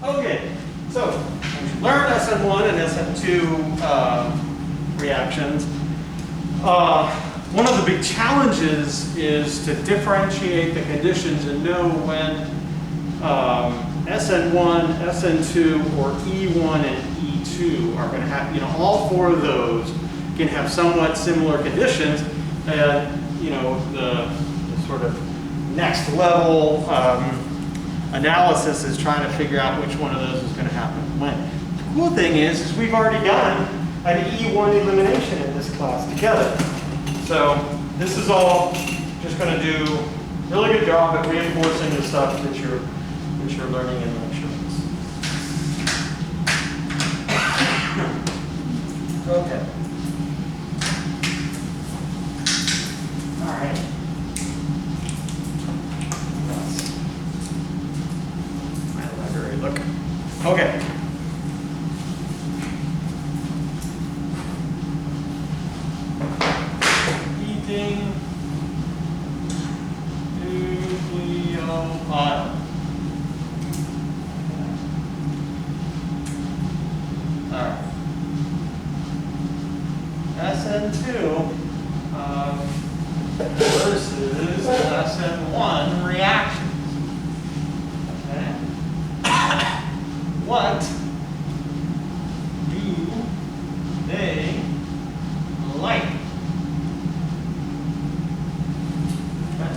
Okay, so learn SN1 and SN2 reactions. One of the big challenges is to differentiate the conditions and know when SN1, SN2, or E1 and E2 are going to have, all four of those can have somewhat similar conditions, and, the sort of next level analysis is trying to figure out which one of those is going to happen when. The cool thing is we've already done an E1 elimination in this class together. So this is all just going to do a really good job at reinforcing the stuff that you're learning in lectures. Okay. All right. My library, look. Okay. Heating nucleophile. All right. SN2 versus SN1 reactions. Okay. What do they like? Okay.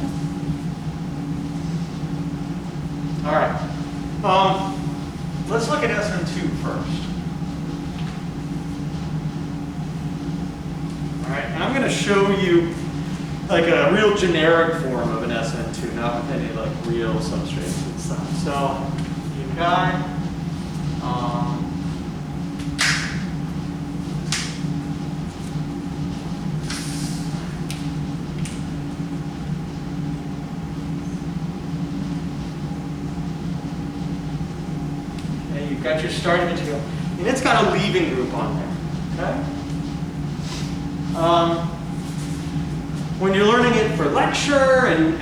All right. Let's look at SN2 first. All right, and I'm going to show you like a real generic form of an SN2, not with any like real substrates and stuff. So you've got you've got your starting material, and it's got a leaving group on there. Okay. When you're learning it for lecture and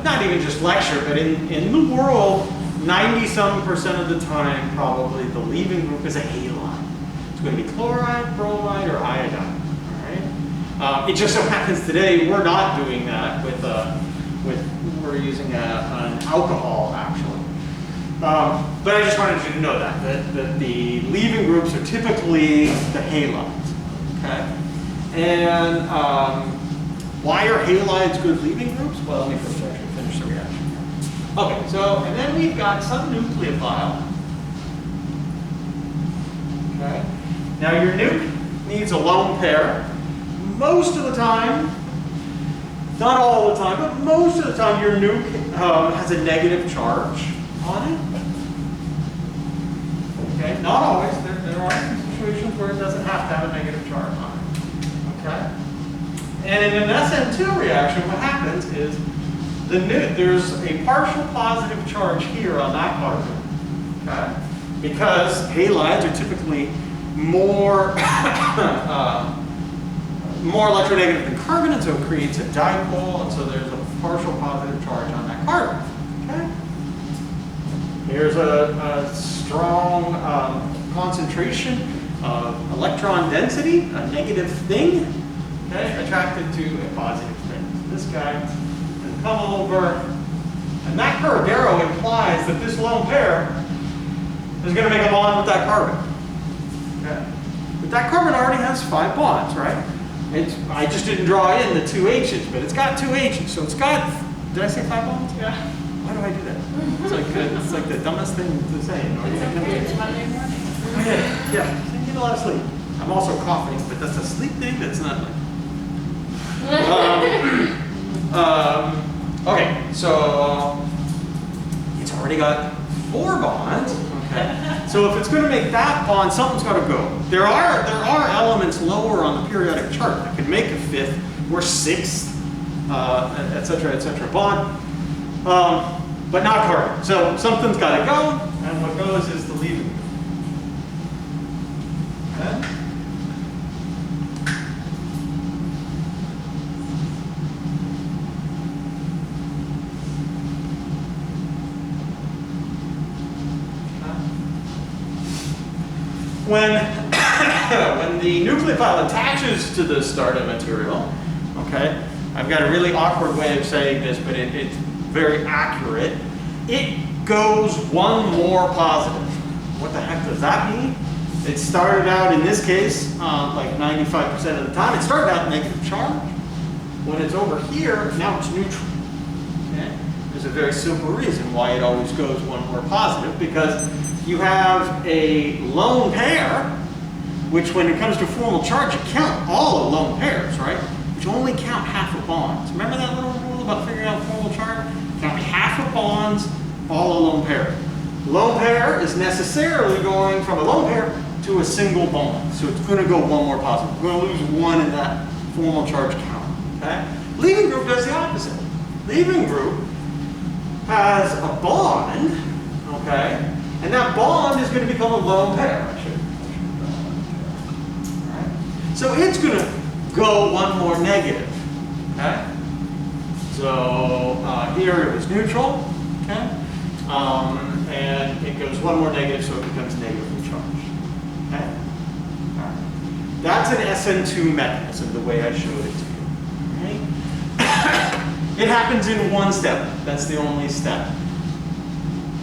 not even just lecture, but in the world, 90-some% of the time, probably the leaving group is a halide. It's going to be chloride, bromide, or iodide. All right. It just so happens today we're not doing that with we're using an alcohol actually. But I just wanted you to know that the leaving groups are typically the halides. Okay. And why are halides good leaving groups? Well, let me first actually finish the reaction here. Okay, so, and then we've got some nucleophile. Okay. Now your nuke needs a lone pair. Most of the time, not all the time, but most of the time your nuke has a negative charge on it. Okay, not always. There are some situations where it doesn't have to have a negative charge on it. Okay? And in an SN2 reaction, what happens is there's a partial positive charge here on that carbon. Okay? Because halides are typically more more electronegative than carbon, and so it creates a dipole, and so there's a partial positive charge on that carbon. Okay? Here's a strong concentration of electron density, a negative thing, okay, attracted to a positive thing. So this guy can come over, and that curved arrow implies that this lone pair is going to make a bond with that carbon. Okay? But that carbon already has 5 bonds, right? I just didn't draw in the 2 H's, but it's got 2 H's, so it's got, did I say 5 bonds? Yeah. Why do I do that? It's like the dumbest thing to say. It's okay, it's Monday morning. Yeah, I get a lot of sleep. I'm also coughing, but that's a sleep thing, that's not like. Okay, so it's already got 4 bonds. Okay. So if it's going to make that bond, something's got to go. There are elements lower on the periodic chart that could make a 5th or 6th, et cetera, bond, but not carbon. So something's got to go, and what goes is the leaving group. Okay. when, when the nucleophile attaches to the starting material, okay, I've got a really awkward way of saying this, but it's very accurate. It goes one more positive. What the heck does that mean? It started out, in this case, like 95% of the time, it started out negative charge. When it's over here, now it's neutral. Okay? There's a very simple reason why it always goes one more positive, because you have a lone pair, which when it comes to formal charge, you count all the lone pairs, right? But you only count half of bonds. Remember that little rule about figuring out formal charge? Count half of bonds, all a lone pair. Lone pair is necessarily going from a lone pair to a single bond. So it's going to go one more positive. We're going to lose one in that formal charge count. Okay? Leaving group does the opposite. Leaving group has a bond, okay? And that bond is going to become a lone pair. Right? So it's going to go one more negative. Okay? So here it was neutral. Okay? And it goes one more negative, so it becomes negatively charged. Okay? All right. That's an SN2 mechanism, the way I showed it to you. Right? It happens in one step. That's the only step.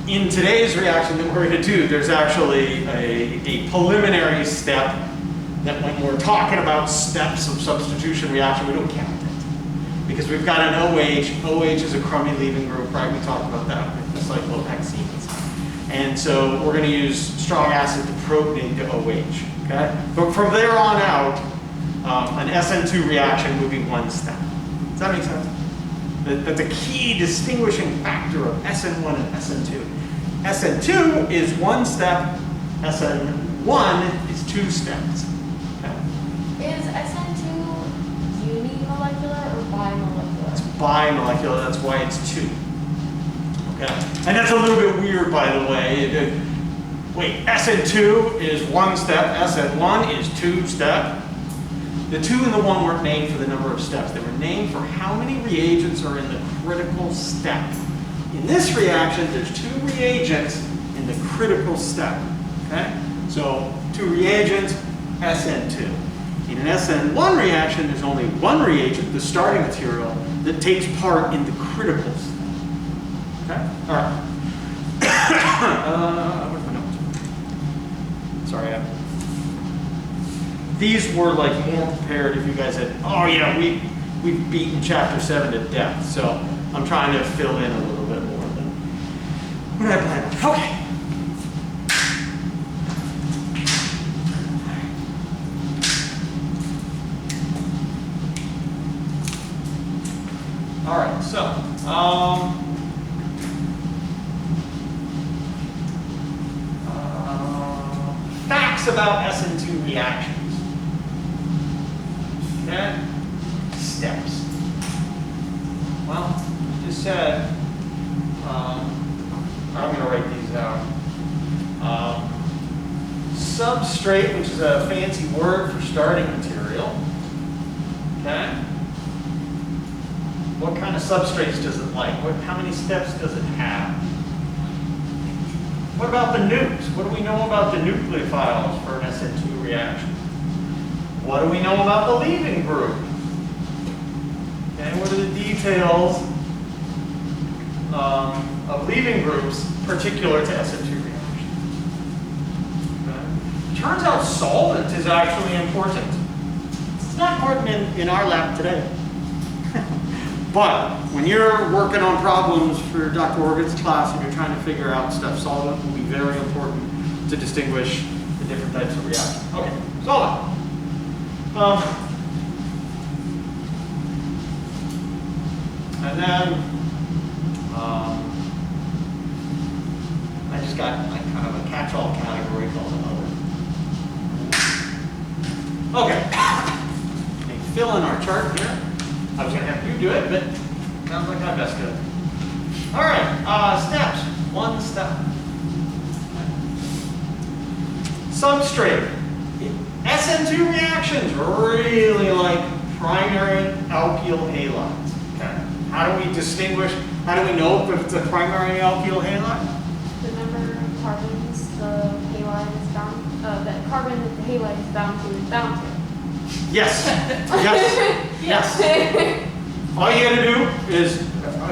In today's reaction that we're going to do, there's actually a preliminary step that when we're talking about steps of substitution reaction, we don't count it. Because we've got an OH. OH is a crummy leaving group, right? We talked about that with the cyclohexenes. And so we're going to use strong acid to protonate to OH. Okay? But from there on out, an SN2 reaction would be one step. Does that make sense? But the key distinguishing factor of SN1 and SN2. SN2 is one step, SN1 is two steps. Okay? Is SN2 unimolecular or bimolecular? It's bimolecular, that's why it's two. Okay? And that's a little bit weird, by the way. Wait, SN2 is one step, SN1 is two step. The 2 and the 1 weren't named for the number of steps. They were named for how many reagents are in the critical step. In this reaction, there's 2 reagents in the critical step. Okay? So 2 reagents, SN2. In an SN1 reaction, there's only 1 reagent, the starting material, that takes part in the critical step. Okay? All right. Where's my notes? Sorry, these were like more prepared if you guys had, oh yeah, we've beaten chapter 7 to death, so I'm trying to fill in a little bit more than what I planned on. Okay. All right, so facts about SN2 reactions. Okay? Steps. Well, I just said, I'm going to write these down. Substrate, which is a fancy word for starting material. Okay? What kind of substrates does it like? How many steps does it have? What about the nukes? What do we know about the nucleophiles for an SN2 reaction? What do we know about the leaving group? Okay, what are the details of leaving groups particular to SN2 reactions? Okay. Turns out solvent is actually important. It's not important in our lab today. But when you're working on problems for Dr. Organ's class and you're trying to figure out stuff, solvent will be very important to distinguish the different types of reactions. Okay, solvent. And then I just got like kind of a catch-all category called another. Okay, let me fill in our chart here. I was going to have you do it, but sounds like I best do it. All right, steps. One step. Substrate. SN2 reactions really like primary alkyl halides. Okay. How do we distinguish? How do we know if it's a primary alkyl halide? The number of carbons the halide is bound, that carbon bound to is bound to. Yes. Yes. Yes. All you gotta do is,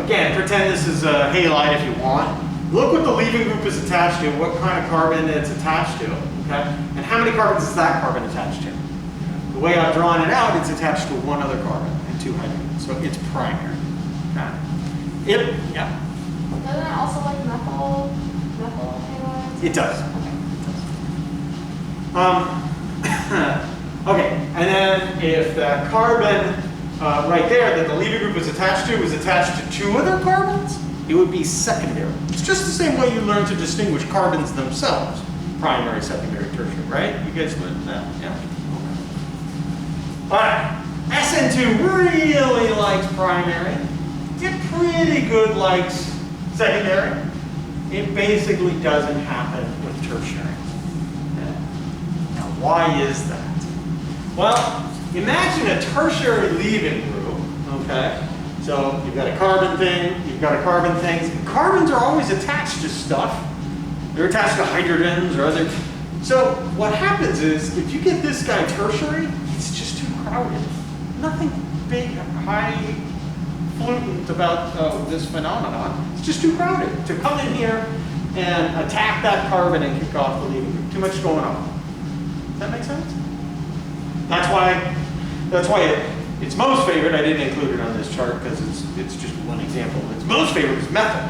again, pretend this is a halide if you want. Look what the leaving group is attached to, what kind of carbon it's attached to, okay? And how many carbons is that carbon attached to? The way I've drawn it out, it's attached to one other carbon and two hydrogens, so it's primary, okay? Yeah. Doesn't it also like methyl halides? It does. Okay. Okay, and then if that carbon right there that the leaving group is attached to two other carbons, it would be secondary. It's just the same way you learn to distinguish carbons themselves. Primary, secondary, tertiary, right? You guys learned that, yeah? All right, SN2 really likes primary. It pretty good likes secondary. It basically doesn't happen with tertiary. Okay. Now, why is that? Well, imagine a tertiary leaving group, okay? So you've got a carbon thing, you've got a carbon thing. Carbons are always attached to stuff. They're attached to hydrogens or other. So what happens is, if you get this guy tertiary, it's just too crowded. Nothing big, highfalutin about this phenomenon. It's just too crowded to come in here and attack that carbon and kick off the leaving group. Too much going on. Does that make sense? That's why its most favorite, I didn't include it on this chart because it's just one example. Its most favorite is methyl.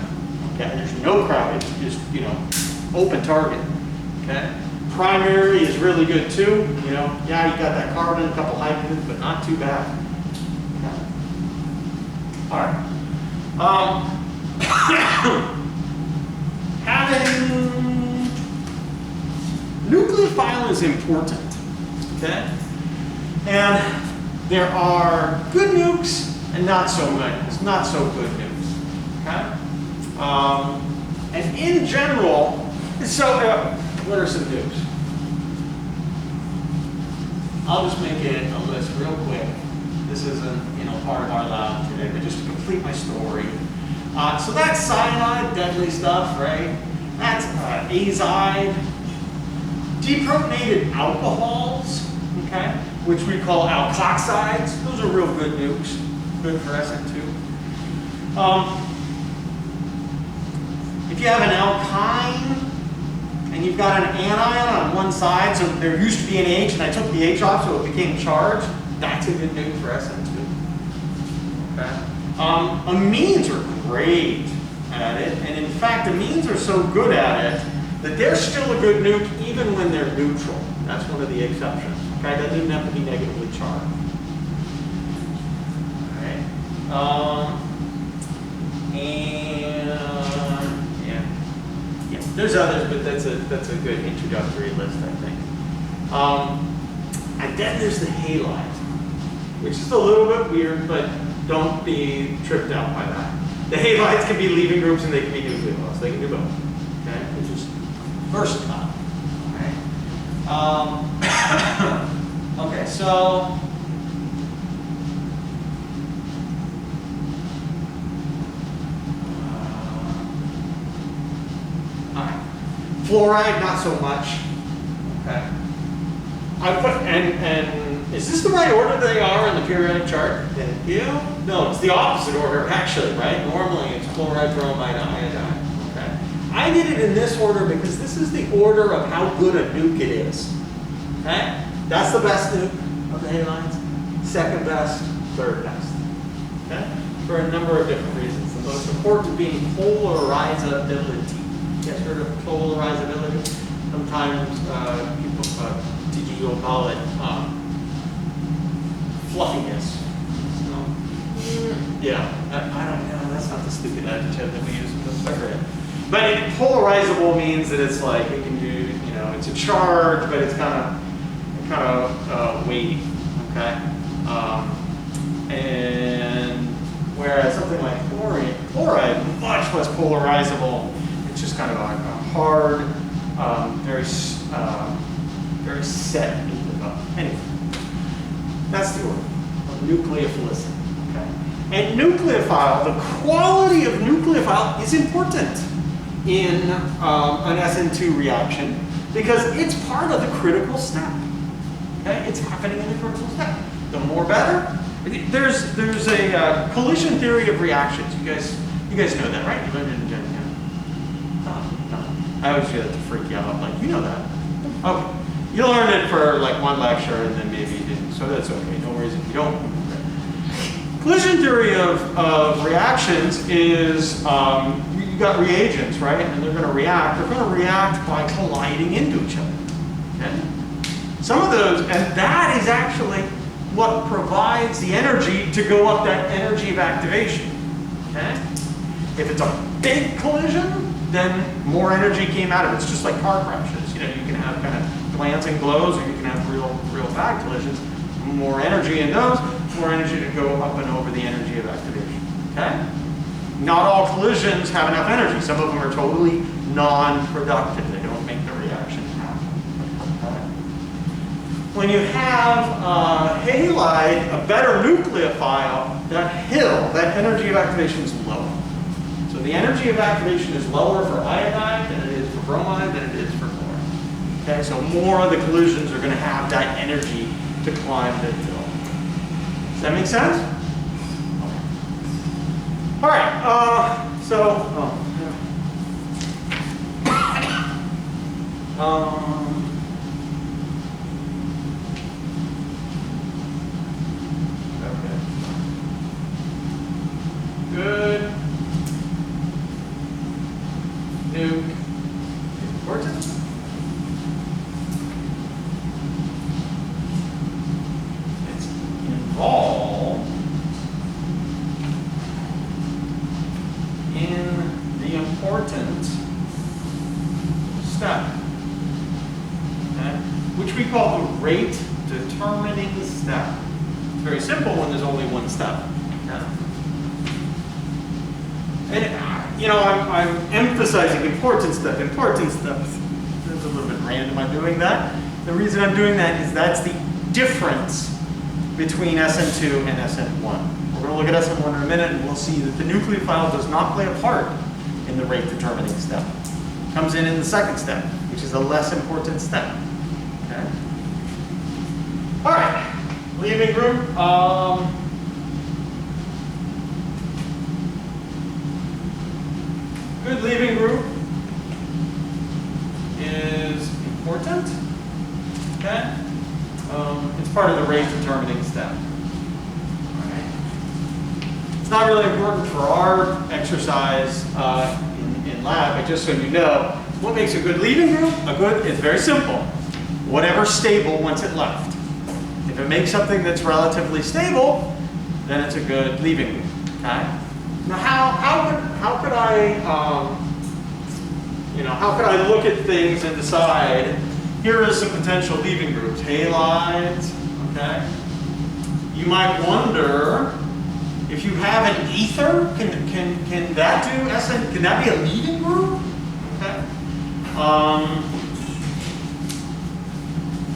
Okay, there's no crowd, it's just, open target. Okay? Primary is really good too. Yeah, you got that carbon, a couple hydrogens, but not too bad. Okay. All right. Having nucleophile is important. Okay? And there are good nukes and not so good nukes. Okay? And in general, what are some nukes? I'll just make it a list real quick. This isn't part of our lab today, but just to complete my story. So that's cyanide, deadly stuff, right? That's azide, deprotonated alcohols, okay, which we call alkoxides. Those are real good nukes, good for SN2. If you have an alkyne and you've got an anion on one side, so there used to be an H and I took the H off so it became charged, that's a good nuke for SN2. Okay. Amines are great at it, and in fact, amines are so good at it that they're still a good nuke even when they're neutral. That's one of the exceptions. Okay, that doesn't have to be negatively charged. All right. Yeah, there's others, but that's a good introductory list, I think. And then there's the halide, which is a little bit weird, but don't be tripped out by that. The halides can be leaving groups and they can be nucleophiles. They can do both. Okay, which is versatile. All right. Okay, so all right. Fluoride, not so much. Okay. I put and is this the right order they are in the periodic chart? Thank you. No, it's the opposite order actually, right? Normally it's chloride, bromide, iodine. Okay. I did it in this order because this is the order of how good a nuke it is. Okay? That's the best nuke of the halides. Second best, third best. Okay? For a number of different reasons. The most important being polarizability. You guys heard of polarizability? Sometimes people, TG will call it fluffiness. So, yeah, I don't know. That's not the stupid adjective that we use in this area. But polarizable means that it's like it can do, it's a charge, but it's kind of weighty, okay? And whereas something like chloride, much less polarizable. It's just kind of a hard, very set nucleophile. Anyway, that's the order of nucleophilicity. Okay? And nucleophile, the quality of nucleophile is important in an SN2 reaction because it's part of the critical step. Okay, it's happening in the critical step. The more better. There's a collision theory of reactions. You guys know that, right? You learned it in Gen Chem. No. I always feel that to freak you out. Like, you know that. Okay. You learned it for like one lecture and then maybe you didn't. So that's okay. No worries if you don't. Collision theory of reactions is you got reagents, right? And they're going to react. They're going to react by colliding into each other. Okay? Some of those, and that is actually what provides the energy to go up that energy of activation. Okay? If it's a big collision, then more energy came out of it. It's just like car crashes. You know, you can have kind of glancing blows, or you can have real bad collisions. More energy in those, more energy to go up and over the energy of activation. Okay? Not all collisions have enough energy. Some of them are totally non-productive. They don't make the reaction happen. Okay? When you have halide, a better nucleophile, that energy of activation is lower. So the energy of activation is lower for iodide than it is for bromide than it is for chloride. Okay, so more of the collisions are going to have that energy to climb the hill. Does that make sense? All right. Okay. Good. Nuke. Important. It's involved in the important step, okay, which we call the rate determining step. It's very simple when there's only one step. Okay? And you know, I'm emphasizing important step. Important step. It's a little bit random I'm doing that. The reason I'm doing that is that's the difference between SN2 and SN1. We're going to look at SN1 in a minute, and we'll see that the nucleophile does not play a part in the rate determining step. It comes in the second step, which is a less important step. Okay? All right, leaving group. Good leaving group is important. Okay? It's part of the rate determining step. It's not really important for our exercise in lab, but just so you know, what makes a good leaving group? It's very simple. Whatever's stable once it left. If it makes something that's relatively stable, then it's a good leaving group. Okay? Now, how could I look at things and decide? Here is some potential leaving groups. Halides. Okay. You might wonder, if you have an ether, can that do SN? Can that be a leading group? Okay.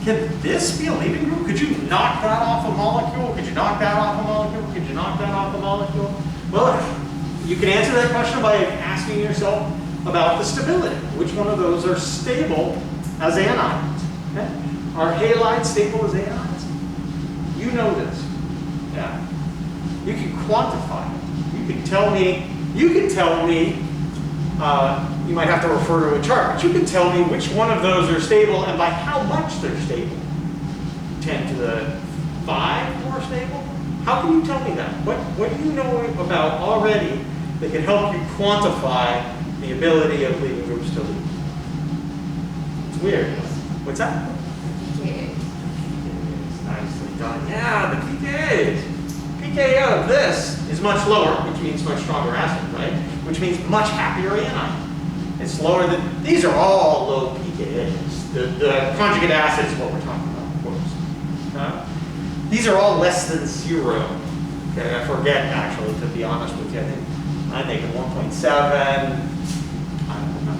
Can this be a leading group? Could you knock that off a molecule? Could you knock that off a molecule? Could you knock that off a molecule? Well, you can answer that question by asking yourself about the stability. Which one of those are stable as anions? Okay. Are halides stable as anions? You know this. Yeah. You can quantify it. You can tell me, you might have to refer to a chart, but you can tell me which one of those are stable and by how much they're stable. 10 to the 5 more stable? How can you tell me that? What do you know about already that can help you quantify the ability of leaving groups to leave? It's weird. What's that? PKA. Nicely done. Yeah, the PKAs. pKa of this is much lower, which means much stronger acid, right? Which means much happier anion. It's lower than, these are all low pKa's. The conjugate acid is what we're talking about, of course. These are all less than 0. Okay, I forget actually, to be honest with you. I think 1.7. I don't know,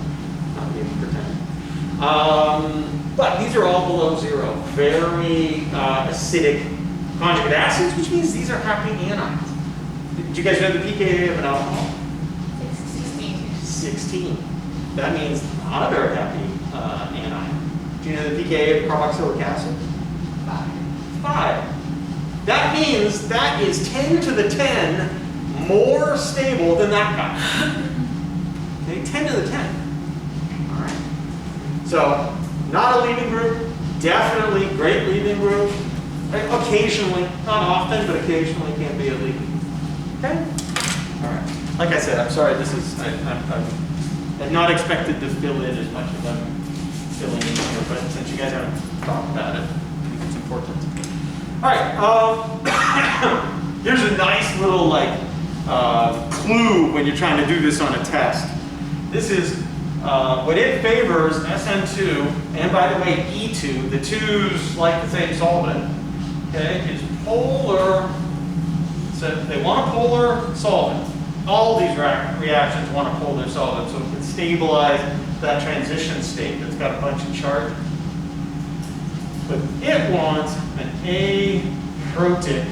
not even pretending. But these are all below 0. Very acidic conjugate acids, which means these are happy anions. Did you guys know the pKa of an alcohol? 16. That means not a very happy anion. Do you know the pKa of carboxylic acid? 5. means that is 10 to the 10 more stable than that guy. Okay, 10 to the 10. All right. So, not a leaving group, definitely great leaving group. Occasionally, not often, but occasionally can be a leaving group. Okay? All right. Like I said, I'm sorry, this is, I'm not expected to fill in as much as I'm filling in here, but since you guys haven't talked about it, I think it's important. All right, here's a nice little clue when you're trying to do this on a test. This is what it favors, SN2, and by the way, E2, the twos like the same solvent, okay, is polar, so they want a polar solvent. All these reactions want a polar solvent, so it can stabilize that transition state that's got a bunch of charge. But it wants an aprotic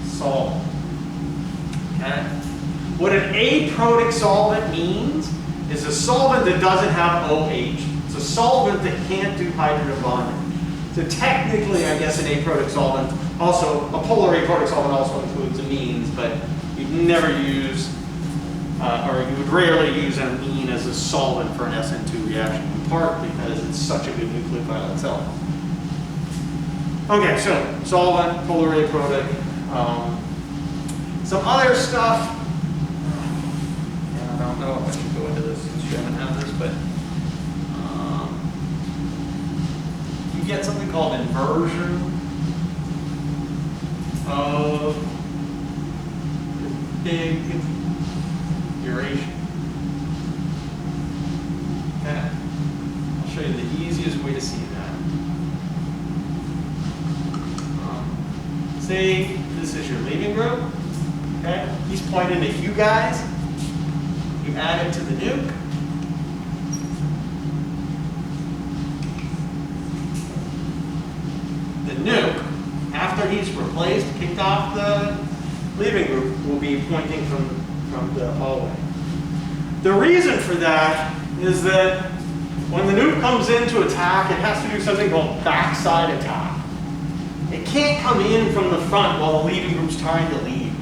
solvent. Okay? What an aprotic solvent means is a solvent that doesn't have OH. It's a solvent that can't do hydrogen bonding. So technically, I guess an aprotic solvent, also a polar aprotic solvent also includes amines, but you'd never use, or you would rarely use an amine as a solvent for an SN2 reaction, in part because it's such a good nucleophile itself. Okay, so solvent, polar aprotic, some other stuff. Yeah, I don't know if I should go into this since you haven't had this, but you get something called inversion of big duration. Okay, I'll show you the easiest way to see that. Say this is your leaving group, okay? He's pointing at you guys. You add it to the nuke. The nuke, after he's replaced, kicked off the leaving group, will be pointing from the hallway. The reason for that is that when the nuke comes in to attack, it has to do something called backside attack. It can't come in from the front while the leaving group's trying to leave.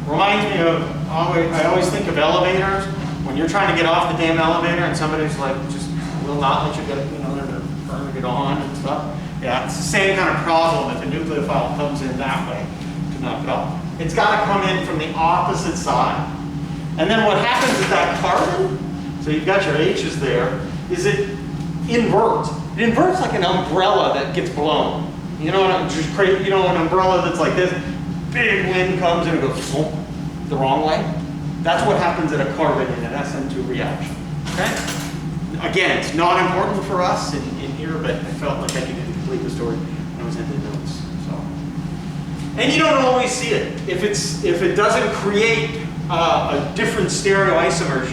Reminds me of, I always think of elevators. When you're trying to get off the damn elevator and somebody's like, just will not let you get, they're turning it on and stuff. Yeah, it's the same kind of problem if a nucleophile comes in that way to knock it off. It's got to come in from the opposite side. And then what happens is that carbon, so you've got your H's there, is it inverts. It inverts like an umbrella that gets blown. You know what I'm just crazy? You know, an umbrella that's like this, big wind comes and it goes the wrong way. That's what happens at a carbon in an SN2 reaction. Okay? Again, it's not important for us in here, but I felt like I needed to complete the story when I was in the notes. So, and you don't always see it. If it doesn't create a different stereoisomers,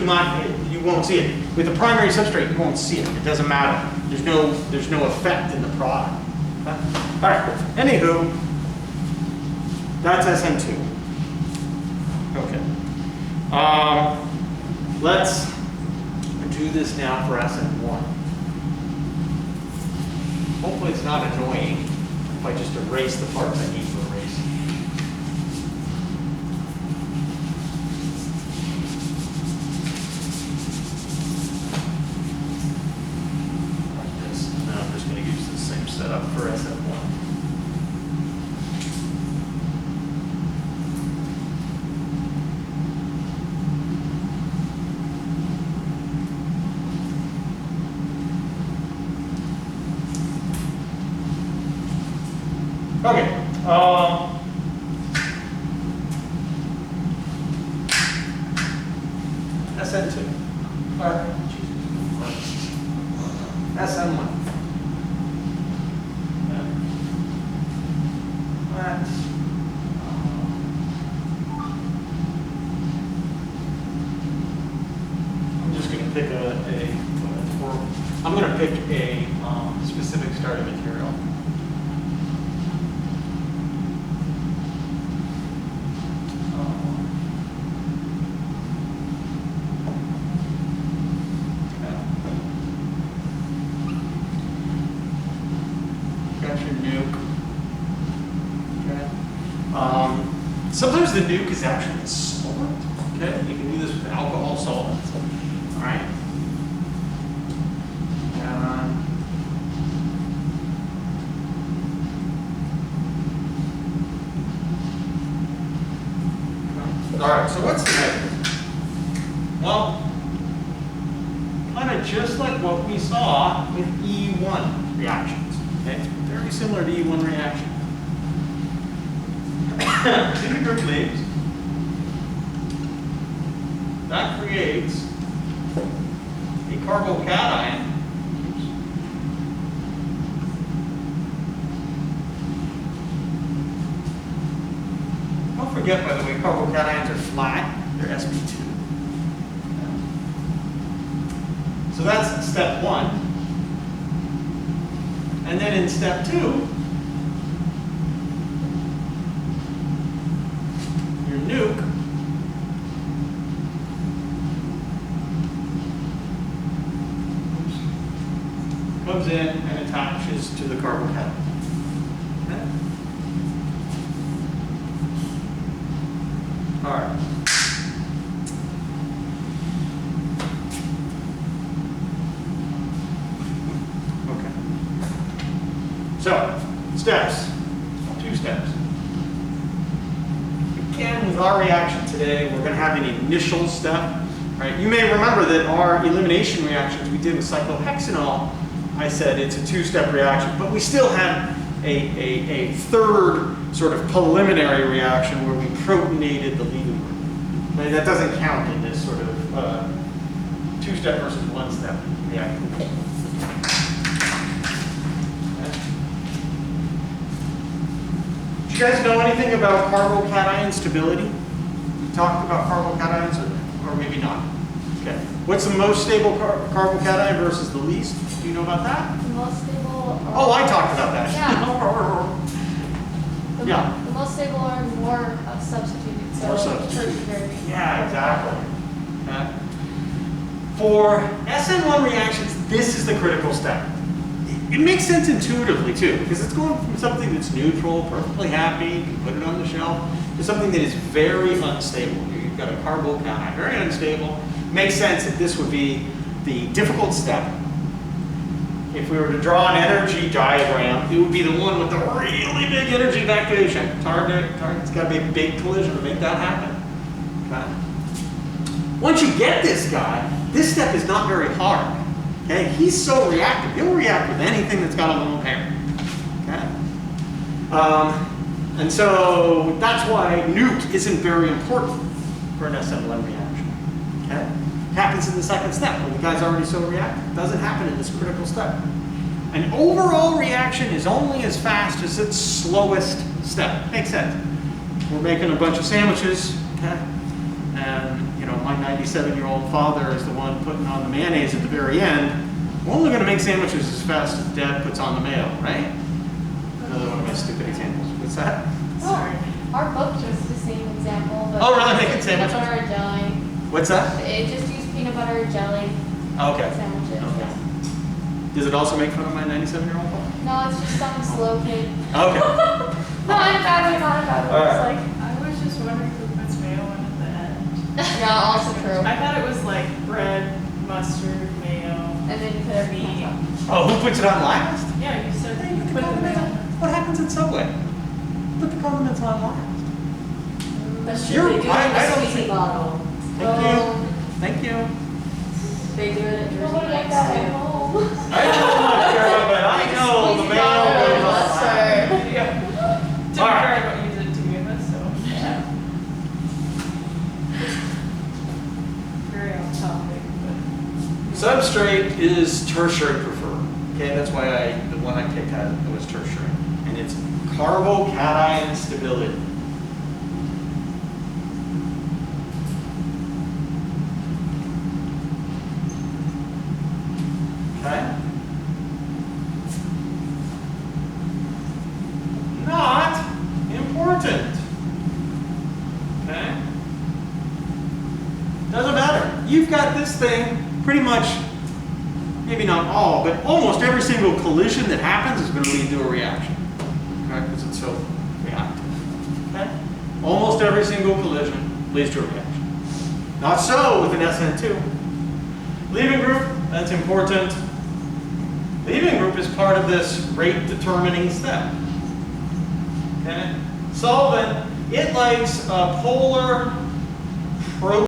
you won't see it. With the primary substrate, you won't see it. It doesn't matter. There's no effect in the product. All right, anywho, that's SN2. Okay. Let's do this now for SN1. Hopefully it's not annoying if I just erase the parts I need to erase. Like this. Now I'm just going to use the same setup for SN1. Okay. SN2. SN1. I'm just going to pick I'm going to pick a specific starting material. Sometimes the nuke is actually a solvent. Okay, you can do this with alcohol solvents. All right. All right. So what's the negative? Well, kind of just like what we saw with E1 reactions. Okay, it's very similar to E1 reaction. In the group leaves, that creates a carbocation. Don't forget, by the way, carbocations are flat. They're sp2. So that's step 1. And then in step 2, your nuke comes in and attaches to the carbocation. Okay? All right. So, steps, 2 steps. Again, with our reaction today, we're going to have an initial step. Right? You may remember that our elimination reactions we did with cyclohexanol, I said it's a 2-step reaction, but we still had a third sort of preliminary reaction where we protonated the leaving group. Right? That doesn't count in this sort of 2-step versus 1-step reaction. Do you guys know anything about carbocation stability? We talked about carbocations, or maybe not. Okay. What's the most stable carbocation versus the least? Do you know about that? The most stable. Oh, I talked about that. Yeah. Yeah. The most stable are more substituted. So More substituted. tertiary. Yeah, exactly. Okay. For SN1 reactions, this is the critical step. It makes sense intuitively too, because it's going from something that's neutral, perfectly happy, you can put it on the shelf, to something that is very unstable. You've got a carbocation, very unstable. Makes sense that this would be the difficult step. If we were to draw an energy diagram, it would be the one with the really big energy evacuation. Target's got to be a big collision to make that happen. Okay? Once you get this guy, this step is not very hard. Okay, he's so reactive. He'll react with anything that's got a lone pair. Okay, and so that's why nuke isn't very important for an SN1 reaction. Okay, it happens in the second step when the guy's already so reactive. It doesn't happen in this critical step. An overall reaction is only as fast as its slowest step. Makes sense. We're making a bunch of sandwiches. Okay. And you know, my 97-year-old father is the one putting on the mayonnaise at the very end. We're only going to make sandwiches as fast as Dad puts on the mayo, right? Another one of my stupid examples. What's that? Sorry. Our book just the same example, but Oh, really? Making peanut sandwiches? butter or jelly. What's that? It just used peanut butter or jelly Okay. sandwiches. Okay. Does it also make fun of my 97-year-old father? No, it's just some slow kid. Okay. No, I'm bad way, not a bad way. All It's right. like, I was just wondering who puts mayo in at the end. yeah, also true. I thought it was like bread, mustard, mayo. And then you put everything on top. Oh, who puts it on last? Yeah, you said Hey, you put the put the condiments mayo. on. What happens at Subway? Put the condiments on last. That's You're- true. They do it I in the don't squeezy think- bottle. Thank you. Thank you. They do it at People Jersey would like Mike's that at too. home. I don't know much, Carol, but I know the mayo goes on last. Yeah. Didn't All right. care about use it to begin with, so. Yeah. Very off topic, but. Substrate is tertiary preferred. Okay, that's why the one I picked had it was tertiary. And it's carbocation stability. Okay? Not important. Okay? Doesn't matter. You've got this thing pretty much, maybe not all, but almost every single collision that happens is going to lead to a reaction. Okay? Because it's so reactive. Okay? Almost every single collision leads to a reaction. Not so with an SN2. Leaving group, that's important. Leaving group is part of this rate determining step. Okay? Solvent, it likes a polar protein.